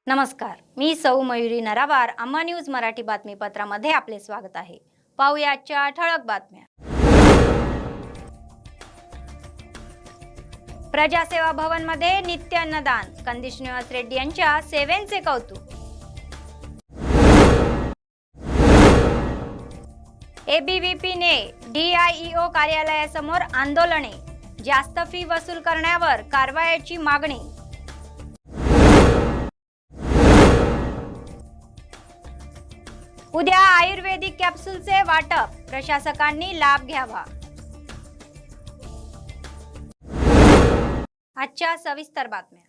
नमस्कार, मी सौ मयुरी नरावार. अम्मा न्यूज मराठी बातमीपत्रामध्ये आपले स्वागत आहे. पाहूया आजच्या ठळक बातम्या. प्रजासेवा भवन मध्ये नित्य अन्नदान. कंदी श्रीनिवास रेड्डी यांच्या सेवेचे कौतुक. एबीव्हीपीने डीआयईओ कार्यालयासमोर आंदोलने. जास्त फी वसूल करण्यावर कारवाईची मागणी. उद्या आयुर्वेदिक कॅप्सूलचे वाटप. प्रशासकांनी लाभ घ्यावा. आजच्या सविस्तर बातम्या.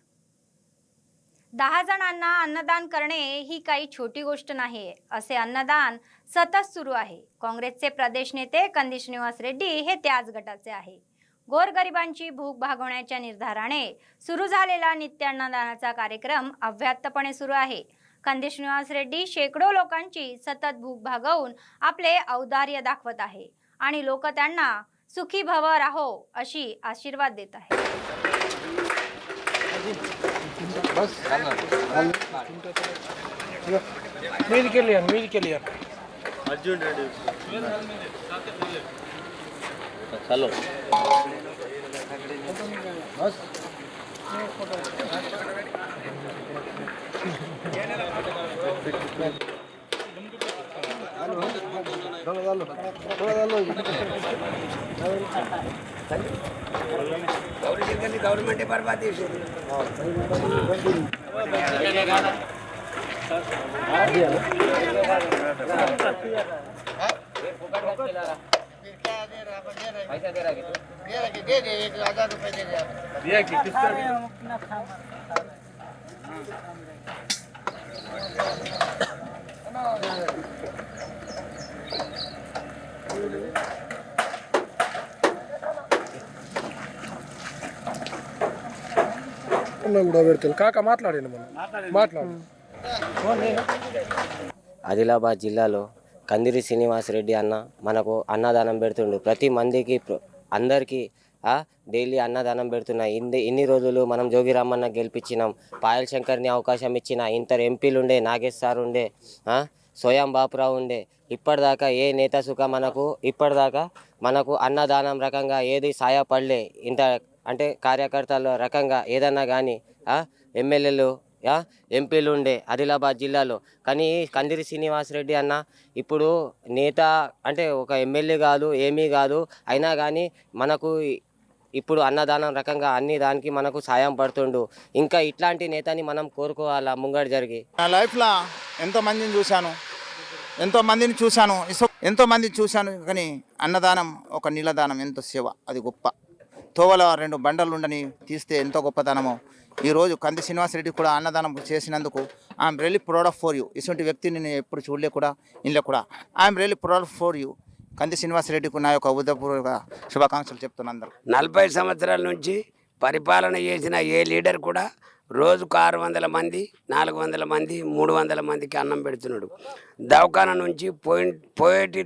10 जणांना अन्नदान करणे ही काही छोटी गोष्ट नाहीये. असे अन्नदान सतत सुरू आहे. काँग्रेसचे प्रदेश नेते कंदी श्रीनिवास रेड्डी हे त्याच गटाचे आहे. गोरगरिबांची भूक भागवण्याच्या निर्धाराने सुरू झालेला नित्य अन्नदानाचा कार्यक्रम अव्याहतपणे सुरू आहे. कंदी श्रीनिवास रेड्डी शेकडो लोकांची सतत भूक भागवून आपले औदार्य दाखवत आहे आणि लोक त्यांना सुखी भव राहो अशी आशीर्वाद देत आहेत. अर्जुन रेड्डी चलो बस गवर्नमेंट बर्बादी ఆదిలాబాద్ జిల్లాలో కందిరి శ్రీనివాస్ రెడ్డి అన్న మనకు అన్నదానం పెడుతుండు. ప్రతి మందికి అందరికీ డైలీ అన్నదానం పెడుతున్నా. ఇన్ని రోజులు మనం జోగిరామన్న గెలిపించినాం, పాయల్ శంకర్ని అవకాశం ఇచ్చిన, ఇంటర్ ఎంపీలు ఉండే, నాగేష్ సార్ ఉండే, సోయాం బాపురావు ఉండే. ఇప్పటిదాకా ఏ నేత సుఖ ఇప్పటిదాకా మనకు అన్నదానం రకంగా ఏది సాయపడలే. ఇంత అంటే కార్యకర్తల రకంగా ఏదన్నా కానీ ఎమ్మెల్యేలు ఎంపీలు ఉండే ఆదిలాబాద్ జిల్లాలో. కానీ కందిరి శ్రీనివాస్ రెడ్డి అన్న ఇప్పుడు నేత అంటే ఒక ఎమ్మెల్యే కాదు, ఏమీ కాదు, అయినా కానీ మనకు ఇప్పుడు అన్నదానం రకంగా అన్ని దానికి మనకు సాయం పడుతుండు. ఇంకా ఇట్లాంటి నేతని మనం కోరుకోవాలా ముంగడు జరిగి. నా లైఫ్లో ఎంతోమందిని చూశాను కానీ అన్నదానం ఒక నీళ్ళదానం ఎంతో సేవ, అది గొప్ప. తోవల 2 బండలు ఉండని తీస్తే ఎంతో గొప్పతనమో ఈరోజు కంది శ్రీనివాస్ రెడ్డి కూడా అన్నదానం చేసినందుకు I'm really proud of for you. ఇటువంటి వ్యక్తిని నేను ఎప్పుడు చూడలే కూడా, ఇంట్లో కూడా. I'm really proud of for you. కంది శ్రీనివాస్ రెడ్డికి నా యొక్క ఉదయపూర్వక శుభాకాంక్షలు చెప్తున్నాను. 40 సంవత్సరాల నుంచి పరిపాలన చేసిన ఏ లీడర్ కూడా రోజుకు 600 మంది, 400 మంది, 300 మందికి అన్నం పెడుతున్నాడు. దవాఖాన నుంచి పోయేటి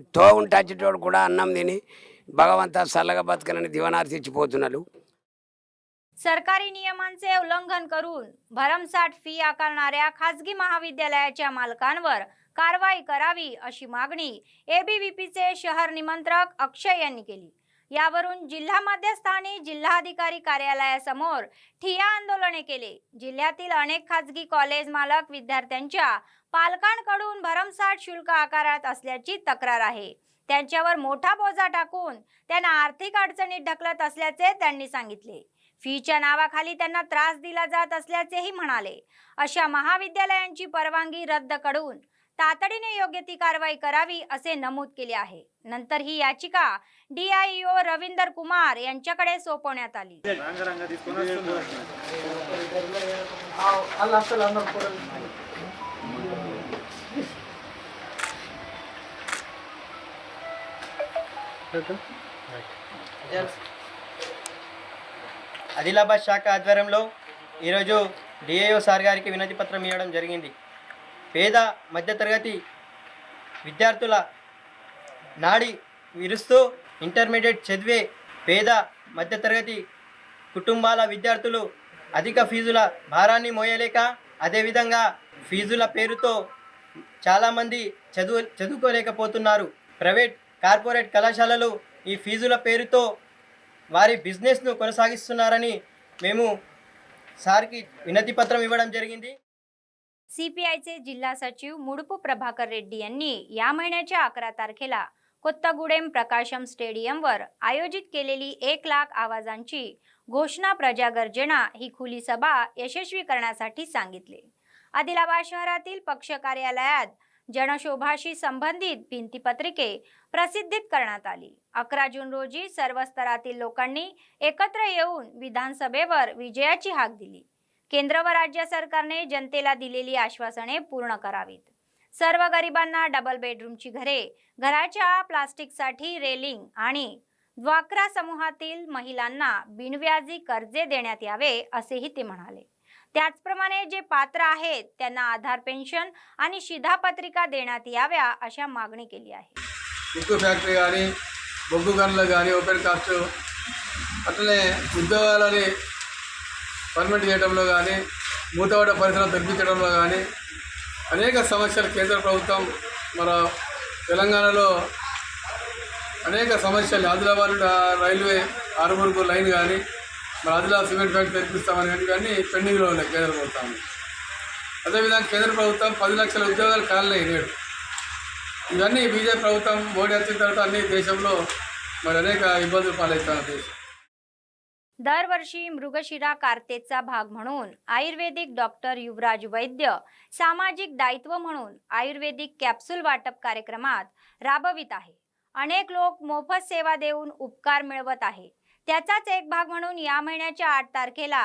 టచ్చేటోడు కూడా అన్నం తిని భగవంతా సల్లగా బతకనని दिवनार्थी ఇచ్చిపోతున్నారు. सरकारी नियमांचे उल्लंघन करून भरमसाठ फी आकारणाऱ्या खासगी महाविद्यालयाच्या मालकांवर कारवाई करावी अशी मागणी एबीव्हीपीचे शहर निमंत्रक अक्षय यांनी केली. यावरून जिल्हा मध्यस्थानी जिल्हाधिकारी कार्यालयासमोर ठिय्या आंदोलने केले. जिल्ह्यातील अनेक खासगी कॉलेज मालक विद्यार्थ्यांच्या पालकांकडून भरमसाठ शुल्क आकारत असल्याची तक्रार आहे. त्यांच्यावर मोठा बोजा टाकून त्यांना आर्थिक अडचणीत ढकलत असल्याचे त्यांनी सांगितले. फीच्या नावाखाली त्यांना त्रास दिला जात असल्याचेही म्हणाले. अशा महाविद्यालयांची परवानगी रद्द करून तातडीने योग्य ती कारवाई करावी असे नमूद केले आहे. नंतर ही याचिका डीआयईओ रविंदर कुमार यांच्याकडे सोपवण्यात आली. ఆదిలాబాద్ శాఖ ఆధ్వర్యంలో ఈరోజు డిఐఓ సార్ గారికి వినతి పత్రం ఇవ్వడం జరిగింది. పేద మధ్యతరగతి విద్యార్థుల నాడి విరుస్తూ ఇంటర్మీడియట్ చదివే పేద మధ్యతరగతి కుటుంబాల విద్యార్థులు అధిక ఫీజుల భారాన్ని మోయలేక అదేవిధంగా ఫీజుల పేరుతో చాలామంది చదువుకోలేకపోతున్నారు. ప్రైవేట్ కార్పొరేట్ కళాశాలలు ఈ ఫీజుల పేరుతో వారి బిజినెస్ను కొనసాగిస్తున్నారని మేము సార్కి विनती पत्रम इव्वడం జరిగింది. सीपीआयचे जिल्हा सचिव मुडपू प्रभाकर रेड्डी यांनी या महिन्याच्या 11 तारखेला कोत्तागुडेम प्रकाशम स्टेडियमवर आयोजित केलेली 1 लाख आवाजांची घोषणा प्रजागर्जना ही खुली सभा यशस्वी करण्यासाठी सांगितले. आदिलाबाद शहरातील पक्ष कार्यालयात जनशोभाशी संबंधित भिंतीपत्रिके प्रसिद्धित करण्यात आली. 11 जून रोजी सर्व स्तरातील लोकांनी एकत्र येऊन विधानसभेवर विजयाची हाक दिली. केंद्र व राज्य सरकारने जनतेला दिलेली आश्वासने पूर्ण करावीत. सर्व गरिबांना डबल बेडरूमची घरे, घराच्या प्लास्टिकसाठी रेलिंग आणि ड्वाक्रा समूहातील महिलांना बिनव्याजी कर्जे देण्यात यावे असेही ते म्हणाले. त्याचप्रमाणे जे पात्र आहेत त्यांना आधार पेन्शन आणि शिधापत्रिका देण्यात याव्या अशा मागणी केली आहे. ఉక్కు ఫ్యాక్టరీ కానీ బొగ్గు గనులు కానీ ఓపెన్ కాస్ట్ అట్లనే ఉద్యోగాలని పర్మనెంట్ చేయడంలో కానీ మూతపడ్డ పరిశ్రమలు తెరిపించడంలో కానీ అనేక సమస్యలు కేంద్ర ప్రభుత్వం మన తెలంగాణలో అనేక సమస్యలు ఆదిలాబాద్ రైల్వే ఆరుమూరుకు లైన్ కానీ మన ఆదిలాబాద్ సిమెంట్ ఫ్యాక్టరీ తెరిపిస్తామని కానీ పెండింగ్లో ఉన్నాయి కేంద్ర ప్రభుత్వం. అదేవిధంగా కేంద్ర ప్రభుత్వం 10 లక్షల ఉద్యోగాలు కాలినాయి నేడు. ఇవన్నీ బీజేపీ ప్రభుత్వం మోడీ వచ్చిన తర్వాత అన్ని దేశంలో మరి అనేక ఇబ్బందులు పాలవుతున్నారు దేశం. दरवर्षी मृगशिरा कार्तेचा भाग म्हणून आयुर्वेदिक डॉक्टर युवराज वैद्य सामाजिक दायित्व म्हणून आयुर्वेदिक कॅप्सूल वाटप कार्यक्रमात राबवित आहे. अनेक लोक मोफत सेवा देऊन उपकार मिळवत आहे. त्याचाच एक भाग म्हणून या महिन्याच्या 8 तारखेला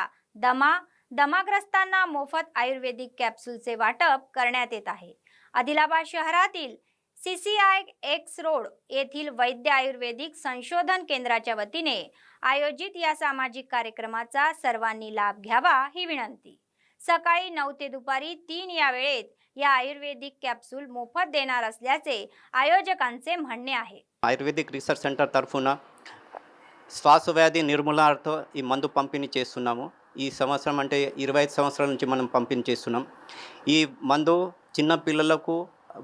दमाग्रस्तांना मोफत आयुर्वेदिक कॅप्सूलचे वाटप करण्यात येत आहे. आदिलाबाद शहरातील CCI X रोड येथील वैद्य आयुर्वेदिक संशोधन केंद्राच्या वतीने आयोजित या सामाजिक कार्यक्रमाचा सर्वांनी लाभ घ्यावा ही विनंती. सकाळी 9 ते दुपारी 3 या वेळेत या आयुर्वेदिक कॅप्सूल मोफत देणार असल्याचे आयोजकांचे म्हणणे आहे. ఆయుర్వేదిక్ రీసెర్చ్ సెంటర్ తరఫున శ్వాసవ్యాధి నిర్మూలనార్థ ఈ మందు పంపిణీ చేస్తున్నాము. ఈ సంవత్సరం అంటే 25 సంవత్సరాల నుంచి మనం పంపిణీ చేస్తున్నాం. ఈ మందు చిన్న పిల్లలకు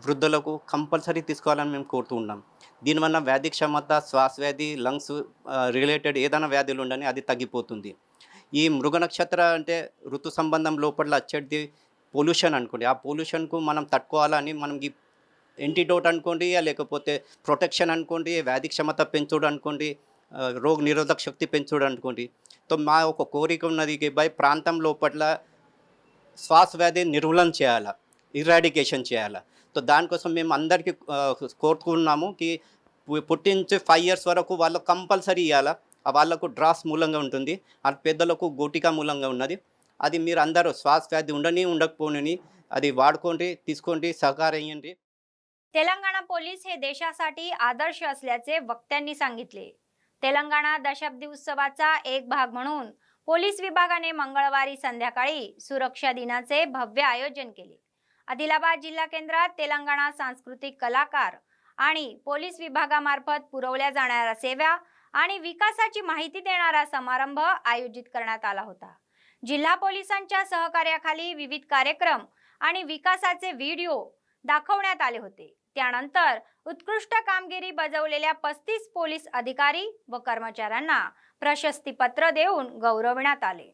వృద్ధులకు కంపల్సరీ తీసుకోవాలని మేము కోరుతూ ఉన్నాం. దీనివల్ల వ్యాధి క్షమత, శ్వాస వ్యాధి, లంగ్స్ రిలేటెడ్ ఏదైనా వ్యాధులు ఉండని అది తగ్గిపోతుంది. ఈ మృగ నక్షత్ర అంటే ఋతు సంబంధం లోపల వచ్చేది పొల్యూషన్ అనుకోండి. ఆ పొల్యూషన్కు మనం తట్టుకోవాలని మనం ఈ యాంటీడోట్ అనుకోండి, లేకపోతే ప్రొటెక్షన్ అనుకోండి, వ్యాధి క్షమత పెంచుడు అనుకోండి, రోగ నిరోధక శక్తి పెంచుడు అనుకోండి. తో మా ఒక కోరిక ఉన్నది బై ప్రాంతం లోపల శ్వాస వ్యాధి నిర్మూలన చేయాలా, ఇరాడికేషన్ చేయాలా. तो దానికోసం మేము అందరికీ కోరుకున్నాము కి పుట్టించి 5 ఇయర్స్ వరకు వాళ్ళకు కంపల్సరీ ఇవ్వాలా. వాళ్ళకు డ్రాప్స్ మూలంగా ఉంటుంది, ఆ పెద్దలకు గోటికా మూలంగా ఉన్నది. అది మీరు అందరూ శ్వాస వ్యాధి ఉండని ఉండకపోని అది వాడుకోండి, తీసుకోండి, సహకరించండి. तेलंगणा पोलीस हे देशासाठी आदर्श असल्याचे वक्त्यांनी सांगितले. तेलंगणा दशाब्दी उत्सवाचा एक भाग म्हणून पोलीस विभागाने मंगळवारी संध्याकाळी सुरक्षा दिनाचे भव्य आयोजन केले. आदिलाबाद जिल्हा केंद्रात तेलंगणा सांस्कृतिक कलाकार आणि पोलीस विभागामार्फत पुरवल्या जाणाऱ्या सेवा आणि विकासाची माहिती देणारा समारंभ आयोजित करण्यात आला होता. जिल्हा पोलिसांच्या सहकार्याखाली विविध कार्यक्रम आणि विकासाचे व्हिडिओ दाखवण्यात आले होते. त्यानंतर उत्कृष्ट कामगिरी बजावलेल्या 35 पोलीस अधिकारी व कर्मचाऱ्यांना प्रशस्ती पत्र देऊन गौरवण्यात आले.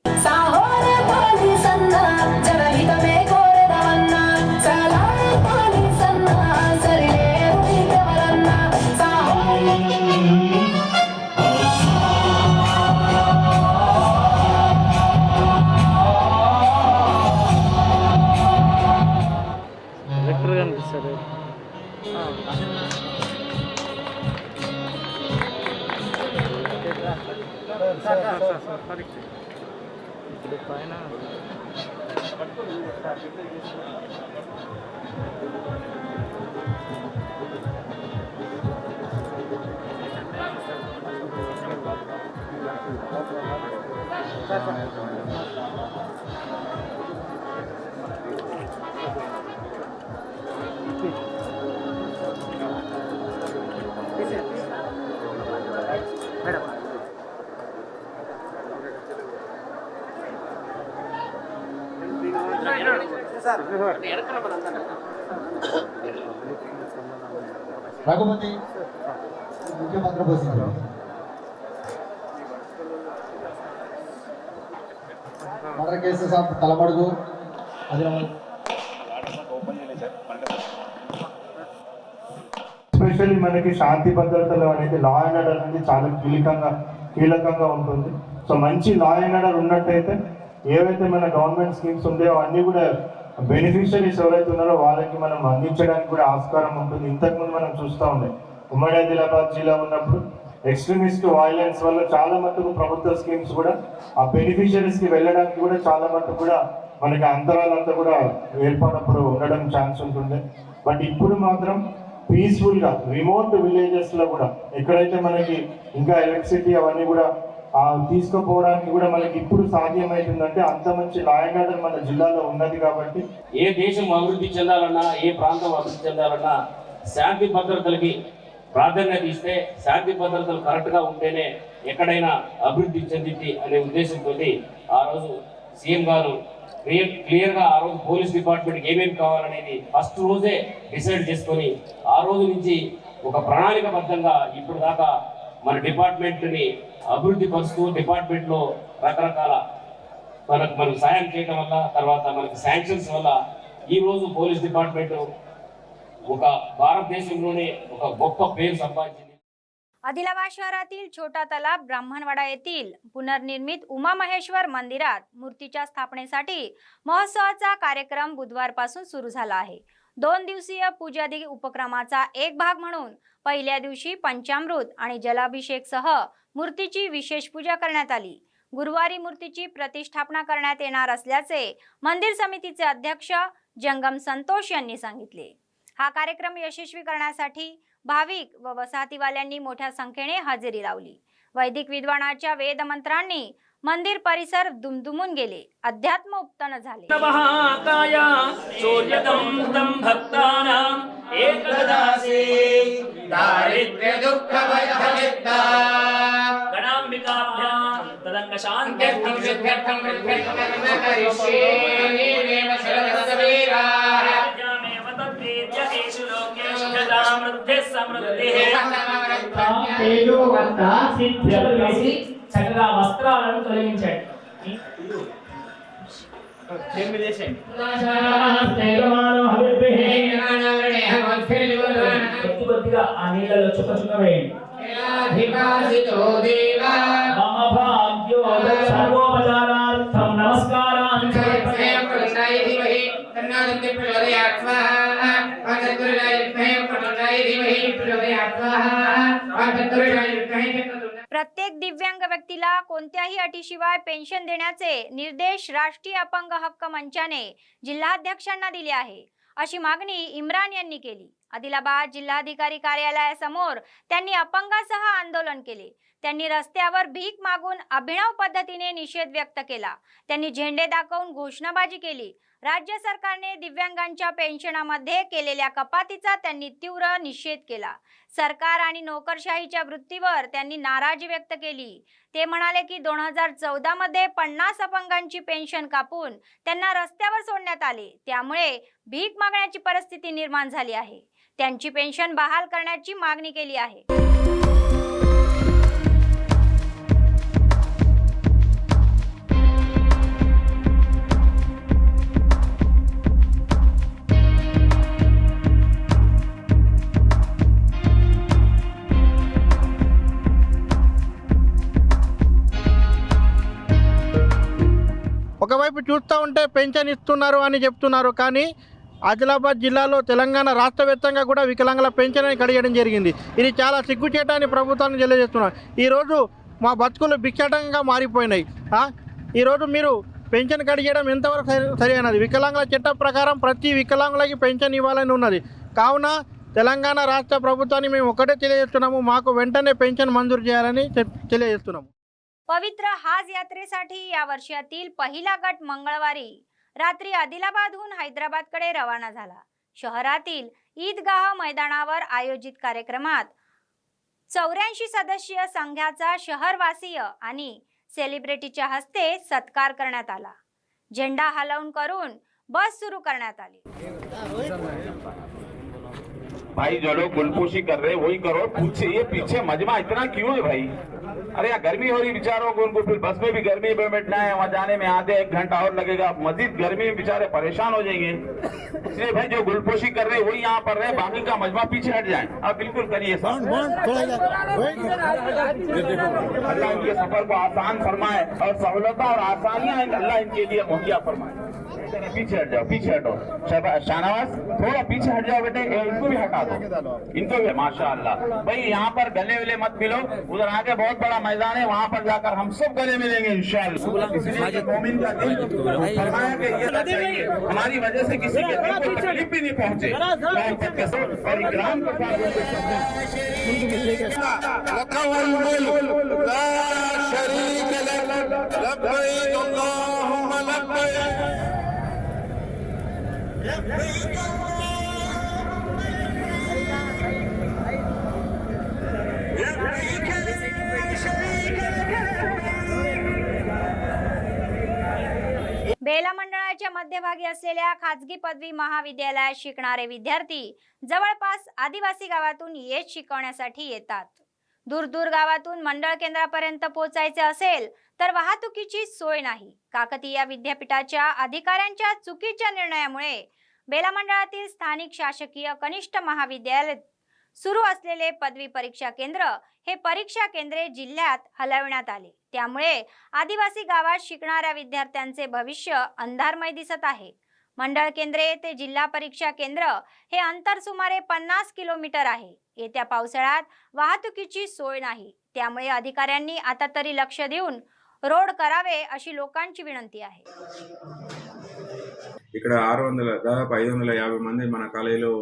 మేడం రఘుపతి ముఖ్యమంత్రి పోషించారు murder cases of Talamadugu Adilabad especially మనకి శాంతి భద్రతలు అనేది లా అండ్ ఆర్డర్ అనేది చాలా కీలకంగా ఉంటుంది. సో మంచి లా అండ్ ఆర్డర్ ఉన్నట్టయితే ఏవైతే మన గవర్నమెంట్ స్కీమ్స్ ఉంటాయో అన్నీ కూడా బెనిఫిషరీస్ ఎవరైతే ఉన్నారో వాళ్ళకి మనం అందించడానికి కూడా ఆస్కారం ఉంటుంది. ఇంతకుముందు మనం చూస్తూ ఉండే ఉమ్మడి ఆదిలాబాద్ జిల్లా ఉన్నప్పుడు ఎక్స్ట్రీమిస్ట్ వైలెన్స్ వల్ల చాలా మటుకు ప్రభుత్వ స్కీమ్స్ కూడా ఆ బెనిఫిషరీస్కి వెళ్ళడానికి కూడా చాలా మటుకు కూడా మనకి అంతరాలంతా కూడా ఏర్పడినప్పుడు ఉండడం ఛాన్స్ ఉంటుంది. బట్ ఇప్పుడు మాత్రం పీస్ఫుల్గా రిమోట్ విలేజెస్లో కూడా ఎక్కడైతే మనకి ఇంకా ఎలక్ట్రిసిటీ అవన్నీ కూడా తీసుకుపోవడానికి కూడా మనకి ఇప్పుడు సాధ్యమవుతుందంటే అంత మంచి లా అండ్ ఆర్డర్ మన జిల్లాలో ఉన్నది కాబట్టి ఏ దేశం అభివృద్ధి చెందాలన్నా ఏ ప్రాంతం అభివృద్ధి చెందాలన్నా శాంతి భద్రతలకి ప్రాధాన్యత ఇస్తే శాంతి భద్రతలు కరెక్ట్గా ఉంటేనే ఎక్కడైనా అభివృద్ధి చెందింది అనే ఉద్దేశంతో ఆ రోజు సీఎం గారు క్లియర్గా ఆ రోజు పోలీస్ డిపార్ట్మెంట్కి ఏమేమి కావాలనేది ఫస్ట్ రోజే డిసైడ్ చేసుకొని ఆ రోజు నుంచి ఒక ప్రణాళికబద్ధంగా ఇప్పుడు దాకా మన డిపార్ట్మెంట్ని అభివృద్ధి పరుస్తూ డిపార్ట్మెంట్లో రకరకాల మనకు సాయం చేయడం వల్ల తర్వాత మనకి శాంక్షన్స్ వల్ల ఈరోజు పోలీస్ డిపార్ట్మెంట్ ఒక భారతదేశంలోనే ఒక गप्पा पेर संपादिंచింది. आदिलाबाद शहरातील छोटा तलाव ब्राह्मणवाडा येथील पुनर्निर्मित उमा महेश्वर मंदिरात मूर्तीच्या स्थापनेसाठी महोत्सवाचा कार्यक्रम बुधवारपासून सुरू झाला आहे. 2 दिवसीय पूजादी उपक्रमाचा एक भाग म्हणून पहिल्या दिवशी पंचामृत आणि जलाभिषेकसह मूर्तीची विशेष पूजा करण्यात आली. गुरुवारी मूर्तीची प्रतिष्ठापना करण्यात येणार असल्याचे मंदिर समितीचे अध्यक्ष जंगम संतोष यांनी सांगितले. हा कार्यक्रम यशस्वी करण्यासाठी भाविक व वसाहतीवाल्यांनी मोठ्या संख्येने हजेरी लावली. वैदिक विद्वानाच्या वेद मंत्रांनी मंदिर परिसर दुमदुमून गेले. अध्यात्म उपतन झाले. చక్కగా వస్త్రాలను తొలగించండి. కొద్దిగా ఆ నీళ్ళలో చుక్క చుక్క వేయండి. సర్వోపచారార్థం నమస్కారాన్ని प्रत्येक दिव्यांग व्यक्तीला कोणत्याही अटीशिवाय पेन्शन देण्याचे निर्देश राष्ट्रीय अपंग हक्क मंचाने जिल्हाध्यक्षांना दिले आहे, अशी मागणी इम्रान यांनी केली. आदिलाबाद जिल्हाधिकारी कार्यालयासमोर त्यांनी अपंगासह आंदोलन केले. त्यांनी रस्त्यावर भीक मागून अभिनव पद्धतीने निषेध व्यक्त केला. त्यांनी झेंडे दाखवून घोषणाबाजी केली. राज्य सरकारने दिव्यांगांच्या पेन्शनामध्ये केलेल्या कपातीचा त्यांनी तीव्र निषेध केला. सरकार आणि नोकरशाहीच्या वृत्तीवर त्यांनी नाराजी व्यक्त केली. ते म्हणाले की 2014 मध्ये 50 अपंगांची पेन्शन कापून त्यांना रस्त्यावर सोडण्यात आले. त्यामुळे भीक मागण्याची परिस्थिती निर्माण झाली आहे. त्यांची पेन्शन बहाल करण्याची मागणी केली आहे. ఒకవైపు చూస్తూ ఉంటే పెన్షన్ ఇస్తున్నారు అని చెప్తున్నారు, కానీ ఆదిలాబాద్ జిల్లాలో తెలంగాణ రాష్ట్ర వ్యాప్తంగా కూడా వికలాంగుల పెన్షన్ అని కడిగడం జరిగింది. ఇది చాలా సిగ్గుచేటని ప్రభుత్వాన్ని తెలియజేస్తున్నారు. ఈరోజు మా బతుకులు భిక్షాటంగా మారిపోయినాయి. ఈరోజు మీరు పెన్షన్ కడిగడం ఎంతవరకు సరైనది? వికలాంగుల చట్టం ప్రకారం ప్రతి వికలాంగులకి పెన్షన్ ఇవ్వాలని ఉన్నది. కావున తెలంగాణ రాష్ట్ర ప్రభుత్వాన్ని మేము ఒకటే తెలియజేస్తున్నాము, माको వెంటనే పెన్షన్ మంజూరు చేయాలని తెలియజేస్తున్నాము. पवित्र हाज यात्रेसाठी या वर्षातील पहिला गट मंगळवारी रात्री आदिलाबादहून हैदराबादकडे रवाना झाला. शहरातील ईदगाह मैदानावर आयोजित कार्यक्रमात 84 सदस्यीय संघाचा शहरवासीय आणि सेलिब्रिटीच्या हस्ते सत्कार करण्यात आला. झेंडा हलवून करून बस सुरू करण्यात आली. भाई जो लोग गुलपोशी कर रहे वही करो, ये पीछे मजमा इतना क्यों है भाई? अरे यार गर्मी हो रही बेचारों को, उनको फिर बस में भी गर्मी में बैठना है, वहाँ जाने में आधे 1 घंटा और लगेगा, मजीद गर्मी में बेचारे परेशान हो जाएंगे. इसलिए भाई जो गुलपोशी कर रहे वही यहाँ पर रहे, बाकी का मजमा पीछे हट जाए. आप बिल्कुल करिए साहब. अल्लाह इनके सफर को आसान फरमाए और सहूलत और आसानियां अल्लाह इनके लिए मुहैया फरमाए. पीछे हट जाओ, पीछे हटो. शाहनवाज थोड़ा पीछे हट जाओ बेटे, इनको भी हटा दो, इनको भी. माशाअल्लाह भाई यहाँ पर गले वले मत मिलो, उधर आगे बहुत बड़ा मैदान है, वहाँ पर जाकर हम सब गले मिलेंगे इंशाअल्लाह. इसलिए मोमिन का दिल फरमाया कि ये चाहिए हमारी वजह से किसी के दिल को तकलीफ भी नहीं पहुंचे और इकराम के बेला मंडळाच्या मध्यभागी असलेल्या खाजगी पदवी महाविद्यालयात शिकणारे विद्यार्थी जवळपास आदिवासी गावातून येत शिकवण्यासाठी येतात. दूर गावातून मंडळ केंद्रापर्यंत पोहोचायचे असेल तर वाहतुकीची सोय नाही. काकतीय विद्यापीठाच्या अधिकाऱ्यांच्या चुकीच्या निर्णयामुळे बेला मंडळातील स्थानिक शासकीय कनिष्ठ महाविद्यालयात सुरू असलेले पदवी परीक्षा केंद्र हे परीक्षा केंद्रे जिल्ह्यात हलविण्यात आले. त्यामुळे आदिवासी गावात शिकणाऱ्या विद्यार्थ्यांचे भविष्य अंधारमय दिसत आहे. मंडळ केंद्रे ते जिल्हा परीक्षा केंद्र हे अंतर सुमारे 50 किलोमीटर आहे. येत्या पावसाळ्यात वाहतुकीची सोय नाही. त्यामुळे अधिकाऱ्यांनी आता तरी लक्ष देऊन रोड करावे अशी लोकांची विनंती आहे. ఇక్కడ 600 దాదాపు 550 మంది మన కాలేజీలో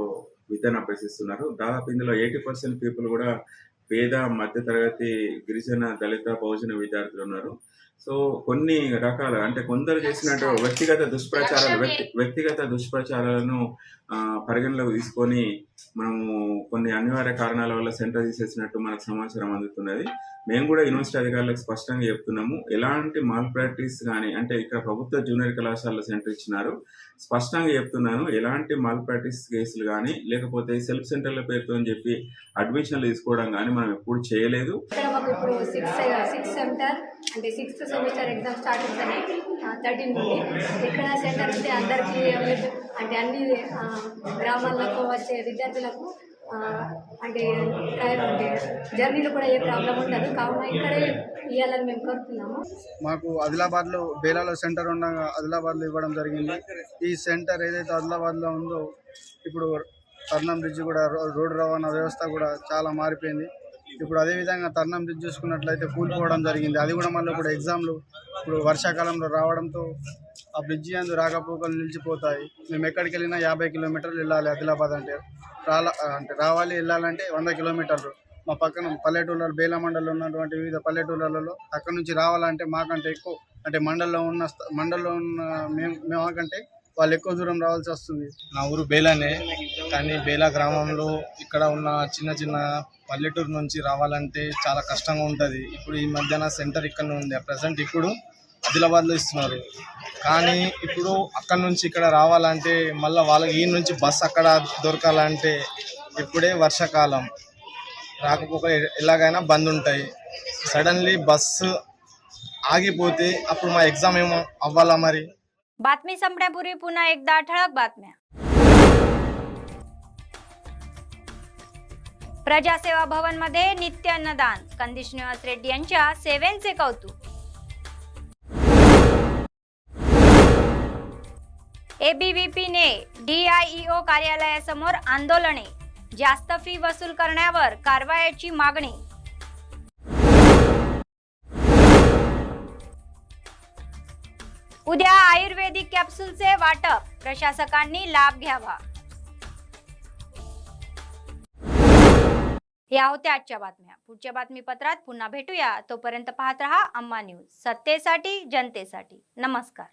విద్యను అభ్యసిస్తున్నారు. దాదాపు ఇందులో 80% పీపుల్ కూడా పేద మధ్యతరగతి గిరిజన దళిత బహుజన విద్యార్థులు ఉన్నారు. సో కొన్ని రకాల అంటే కొందరు చేసినట్టు వ్యక్తిగత దుష్ప్రచారాలను పరిగణలోకి తీసుకొని మనము కొన్ని అనివార్య కారణాల వల్ల సెంటర్ తీసేసినట్టు మనకు సమాచారం అందుతున్నది. మేము కూడా యూనివర్సిటీ అధికారులకు స్పష్టంగా చెప్తున్నాము, ఎలాంటి మాల్ ప్రాక్టీస్ కానీ అంటే ఇక్కడ ప్రభుత్వ జూనియర్ కళాశాలలో సెంటర్ ఇచ్చినారు, స్పష్టంగా చెప్తున్నాను, ఎలాంటి మాల్ ప్రాక్టీస్ కేసులు కానీ లేకపోతే సెల్ఫ్ సెంటర్ల పేరుతో చెప్పి అడ్మిషన్లు తీసుకోవడం కానీ మనం ఎప్పుడు చేయలేదు. ఇప్పుడు 6th సెమిస్టర్ అంటే 6th సెమిస్టర్ ఎగ్జామ్ స్టార్ట్ అవుతాయి 13 నుండి. ఇక్కడ సెంటర్ ఉంటే అందరికీ అంటే అన్ని గ్రామాలకు వచ్చే విద్యార్థులకు అంటే జర్నీలో కూడా ఏ ప్రాబ్లం ఉండదు. కావున ఇక్కడే ఇవ్వాలని మేము కోరుతున్నాము. మాకు ఆదిలాబాద్లో బేలాలో సెంటర్ ఉండగా ఆదిలాబాద్లో ఇవ్వడం జరిగింది. ఈ సెంటర్ ఏదైతే ఆదిలాబాద్లో ఉందో ఇప్పుడు తర్నం బ్రిడ్జ్ కూడా రోడ్డు రవాణా వ్యవస్థ కూడా చాలా మారిపోయింది. ఇప్పుడు అదేవిధంగా తర్నం బ్రిడ్జ్ చూసుకున్నట్లయితే కూలిపోవడం జరిగింది. అది కూడా మళ్ళీ ఇప్పుడు ఎగ్జామ్లు ఇప్పుడు వర్షాకాలంలో రావడంతో ఆ బ్రిడ్జి అందు రాకపోకలు నిలిచిపోతాయి. మేము ఎక్కడికి వెళ్ళినా 50 కిలోమీటర్లు వెళ్ళాలి. ఆదిలాబాద్ అంటే రావాలి వెళ్ళాలంటే 100 కిలోమీటర్లు. మా పక్కన పల్లెటూళ్ళలో బేలా మండలంలో ఉన్నటువంటి వివిధ పల్లెటూళ్ళలో అక్కడ నుంచి రావాలంటే మాకంటే ఎక్కువ అంటే మండలంలో ఉన్న మేమాకంటే వాళ్ళు ఎక్కువ దూరం రావాల్సి వస్తుంది. నా ఊరు బేలానే, కానీ బేలా గ్రామంలో ఇక్కడ ఉన్న చిన్న చిన్న పల్లెటూరు నుంచి రావాలంటే చాలా కష్టంగా ఉంటుంది. ఇప్పుడు ఈ మధ్యన సెంటర్ ఇక్కడ ఉంది, ప్రజెంట్ ఇప్పుడు ఆదిలాబాద్లో ఇస్తున్నారు. కానీ ఇప్పుడు అక్కడ నుంచి ఇక్కడ రావాలంటే మళ్ళీ వాళ్ళకి ఈ నుంచి బస్సు అక్కడ దొరకాలంటే ఇప్పుడే వర్షాకాలం, రాకపోతే ఎలాగైనా బంద్ ఉంటాయి. సడన్లీ బస్సు ఆగిపోతే అప్పుడు మా ఎగ్జామ్ ఏమో అవ్వాలా మరి. बातमी संपण्यापूर्वी पुन्हा एकदा ठळक बातम्या. प्रजासेवा भवन मध्ये नित्य अन्नदान, कंदी श्रीनिवास रेड्डी यांच्या सेवेंचे कौतुक. एबीव्हीपी ने DIEO कार्यालयासमोर आंदोलने, जास्त फी वसूल करण्यावर कारवाईची मागणी. उद्या आयुर्वेदिक कॅप्सूलचे वाटप, प्रशासकांनी लाभ घ्यावा. या होत्या आजच्या बातम्या. पुढच्या बातमीपत्रात पुन्हा भेटूया. तोपर्यंत पाहत रहा अम्मा न्यूज, सत्तेसाठी जनतेसाठी. नमस्कार.